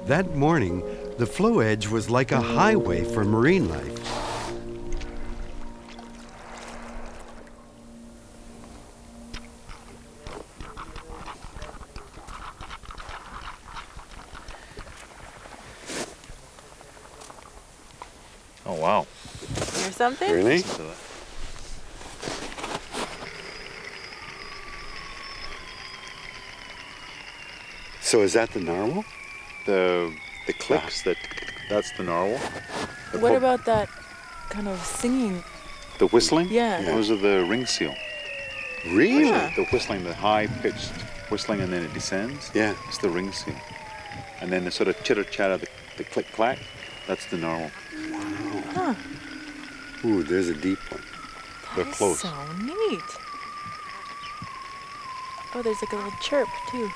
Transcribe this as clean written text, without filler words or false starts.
That morning, the floe edge was like a highway for marine life. Oh, wow. Hear something? Really? So is that the narwhal? The clicks, that's the narwhal. What about that kind of singing? The whistling? Yeah. Those are the ring seal. Really? Yeah. The whistling, the high-pitched whistling, and then it descends. Yeah. It's the ring seal. And then the sort of chitter-chatter, the click-clack, that's the narwhal. Huh. Ooh, there's a deep one. They're That is close. so neat. Oh, there's like a little chirp too.